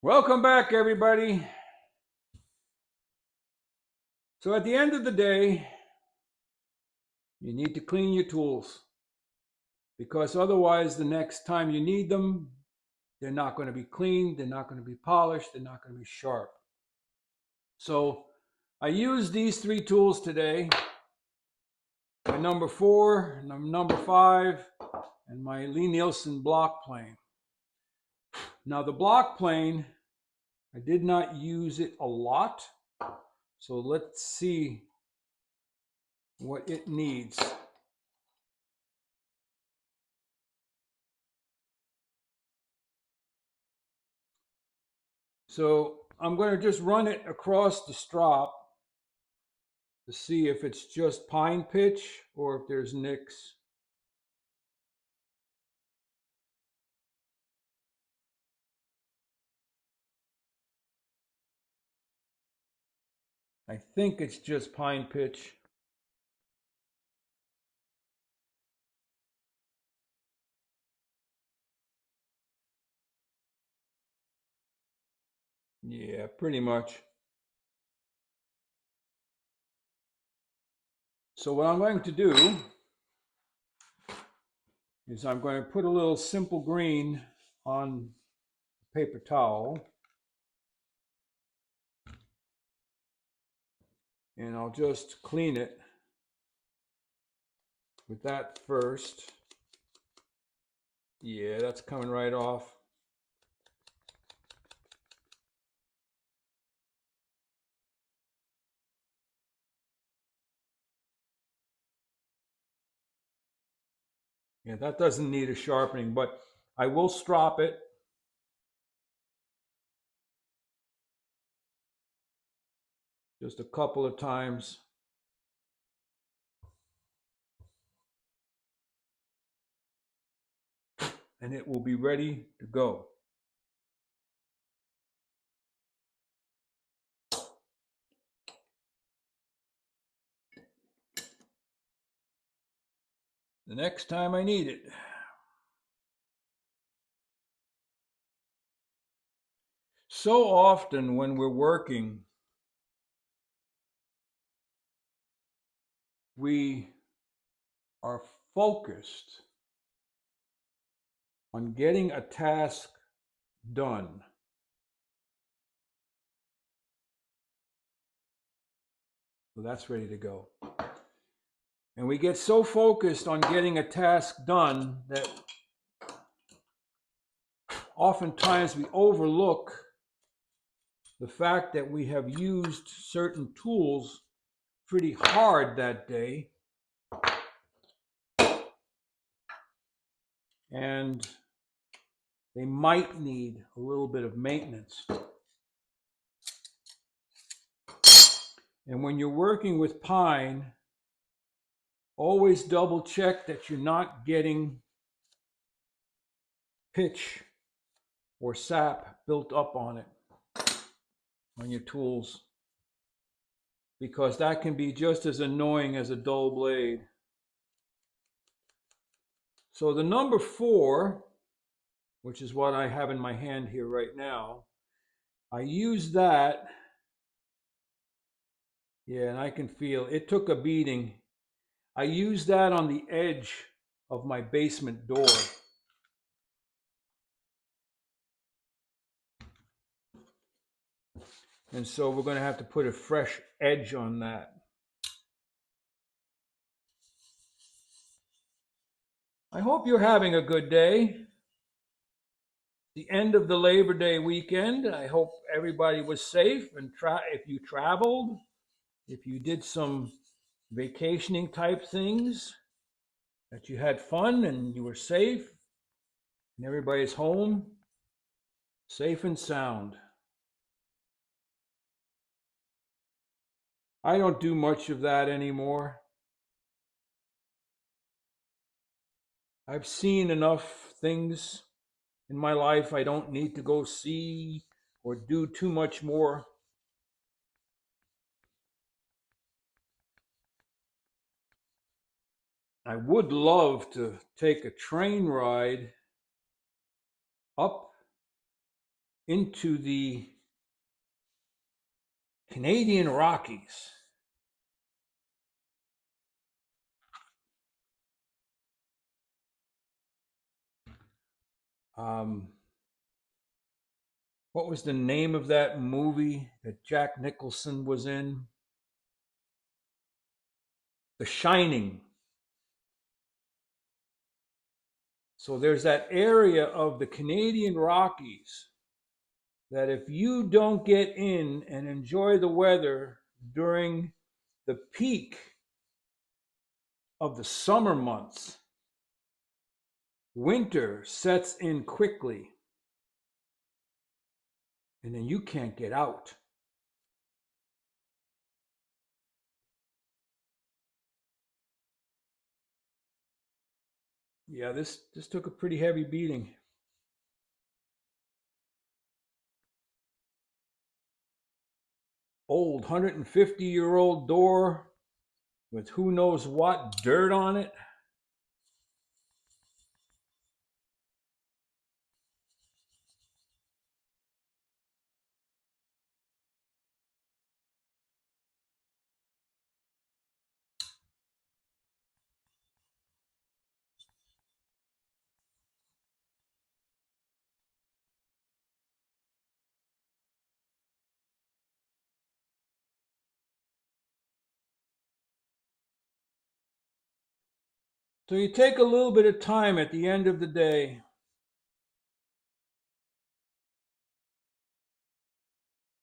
Welcome back, everybody. So at the end of the day, you need to clean your tools because otherwise the next time you need them, they're not going to be clean, they're not going to be polished, they're not going to be sharp. So I used these three tools today, my number 4, number 5, and my Lee Nielsen block plane. Now the block plane, I did not use it a lot, so let's see what it needs. So I'm going to just run it across the strop to see if it's just pine pitch or if there's nicks. I think it's just pine pitch. Yeah, pretty much. So what I'm going to do is I'm going to put a little simple green on paper towel, and I'll just clean it with that first. Yeah, that's coming right off. Yeah, that doesn't need a sharpening, but I will strop it. Just a couple of times. And it will be ready to go. The next time I need it. So often when we're working, we are focused on getting a task done. So that's ready to go. And we get so focused on getting a task done that oftentimes we overlook the fact that we have used certain tools pretty hard that day, and they might need a little bit of maintenance. And when you're working with pine, always double check that you're not getting pitch or sap built up on it, on your tools, because that can be just as annoying as a dull blade. So the number 4, which is what I have in my hand here right now, I use that. Yeah, and I can feel it took a beating. I use that on the edge of my basement door. And so we're going to have to put a fresh edge on that. I hope you're having a good day. The end of the Labor Day weekend. I hope everybody was safe, and if you traveled, if you did some vacationing type things, that you had fun and you were safe and everybody's home safe and sound. I don't do much of that anymore. I've seen enough things in my life. I don't need to go see or do too much more. I would love to take a train ride up into the Canadian Rockies. What was the name of that movie that Jack Nicholson was in? The Shining. So there's that area of the Canadian Rockies that if you don't get in and enjoy the weather during the peak of the summer months, winter sets in quickly and then you can't get out. Yeah, this took a pretty heavy beating. Old 150-year-old door with who knows what dirt on it. So you take a little bit of time at the end of the day.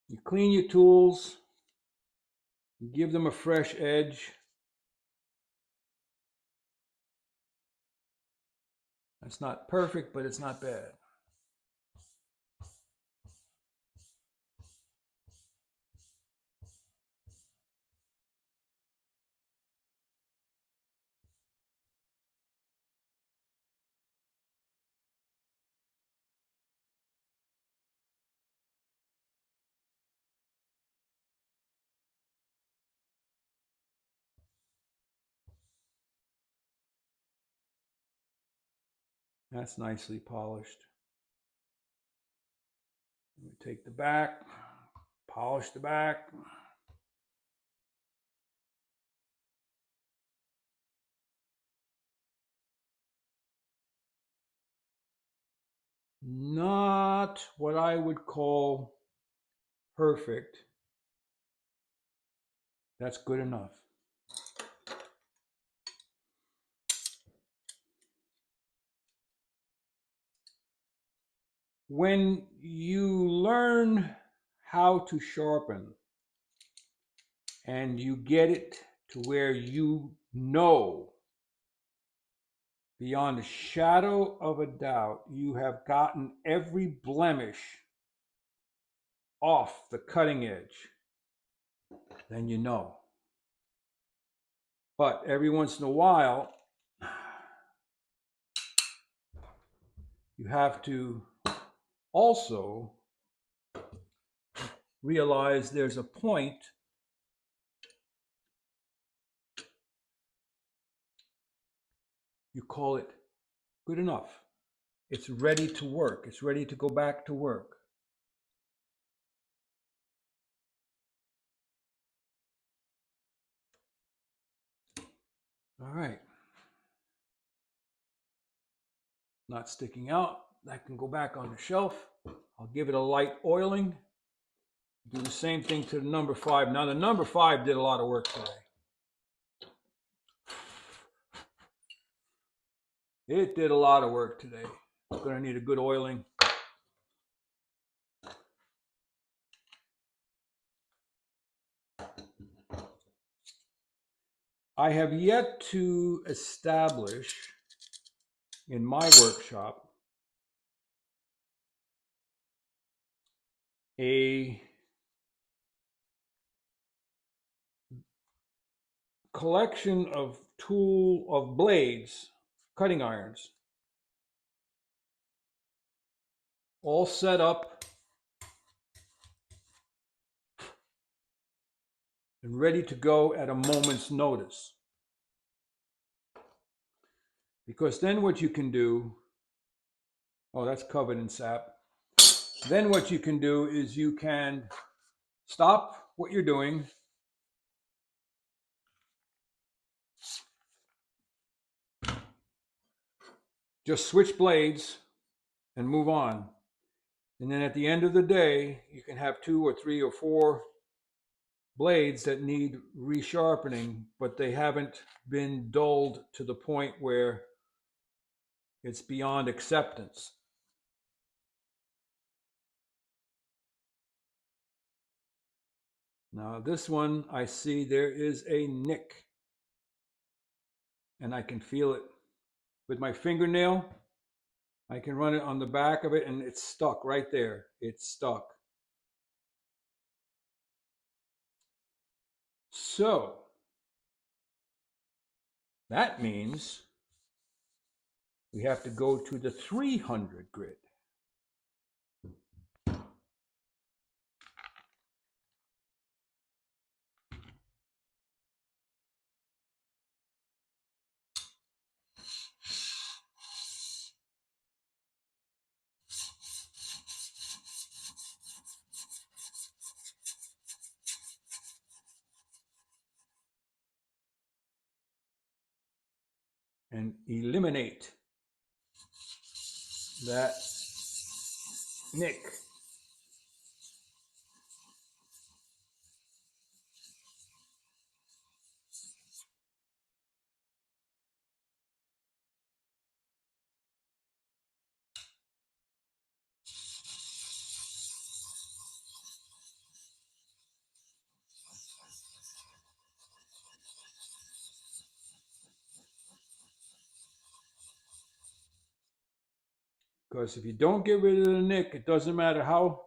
You clean your tools, you give them a fresh edge. It's not perfect, but it's not bad. That's nicely polished. We take the back, polish the back. Not what I would call perfect. That's good enough. When you learn how to sharpen and you get it to where you know beyond a shadow of a doubt you have gotten every blemish off the cutting edge, then you know. But every once in a while, you have to also realize there's a point you call it good enough. It's ready to work. It's ready to go back to work. All right. Not sticking out. That can go back on the shelf. I'll give it a light oiling. Do the same thing to the number 5. Now the number 5 did a lot of work today. It did a lot of work today. It's going to need a good oiling. I have yet to establish in my workshop a collection of blades, cutting irons, all set up and ready to go at a moment's notice. Because then what you can do, oh, that's covered in sap. Then what you can do is you can stop what you're doing, just switch blades and move on. And then at the end of the day, you can have 2 or 3 or 4 blades that need resharpening, but they haven't been dulled to the point where it's beyond acceptance. Now this one, I see there is a nick, and I can feel it with my fingernail. I can run it on the back of it and it's stuck right there. It's stuck. So that means we have to go to the 300 grit. And eliminate that nick. Because if you don't get rid of the nick, it doesn't matter how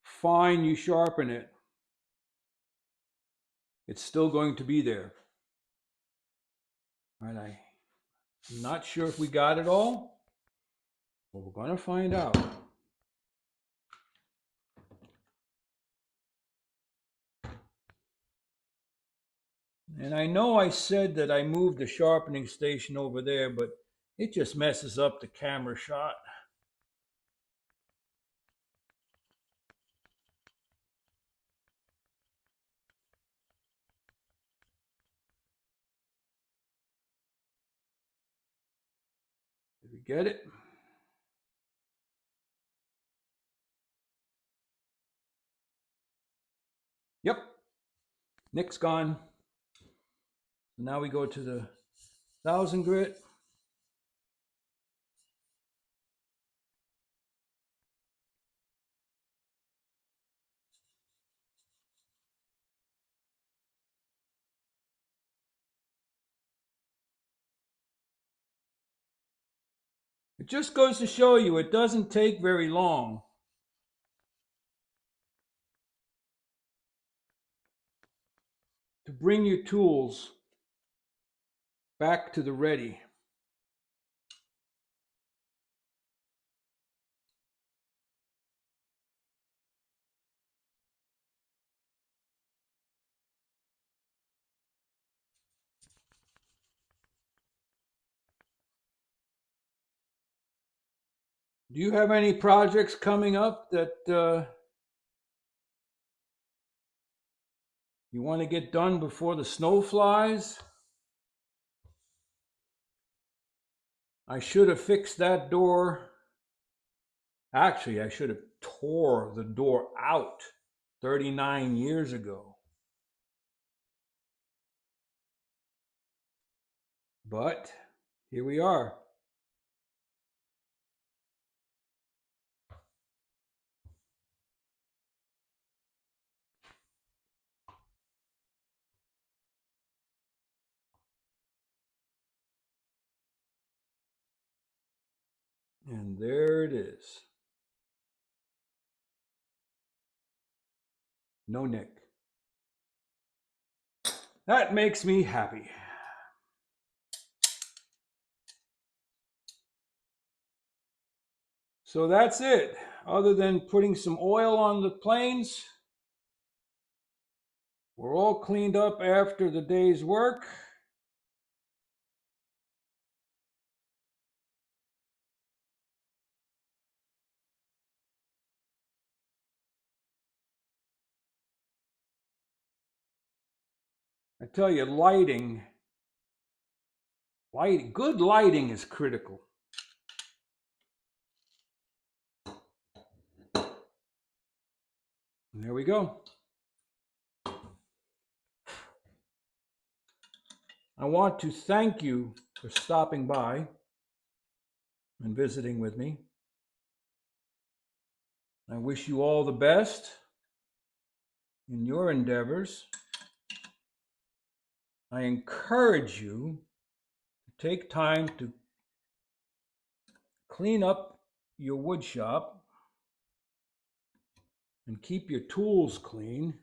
fine you sharpen it, it's still going to be there. All right, I'm not sure if we got it all, but we're going to find out. And I know I said that I moved the sharpening station over there, but it just messes up the camera shot. Did we get it? Yep, nick's gone. Now we go to the 1000 grit. It just goes to show you it doesn't take very long to bring your tools back to the ready. Do you have any projects coming up that you want to get done before the snow flies? I should have fixed that door. Actually, I should have tore the door out 39 years ago. But here we are. And there it is. No nick. That makes me happy. So that's it. Other than putting some oil on the planes, we're all cleaned up after the day's work. I tell you, good lighting is critical. And there we go. I want to thank you for stopping by and visiting with me. I wish you all the best in your endeavors. I encourage you to take time to clean up your wood shop and keep your tools clean.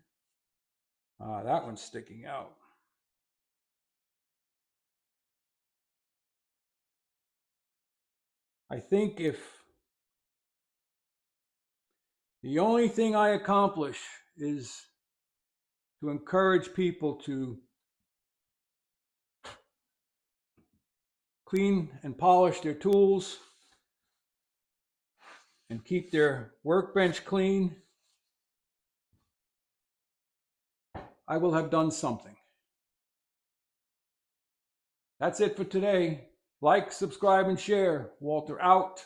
That one's sticking out. I think if the only thing I accomplish is to encourage people to clean and polish their tools and keep their workbench clean, I will have done something. That's it for today. Like, subscribe, and share. Walter out.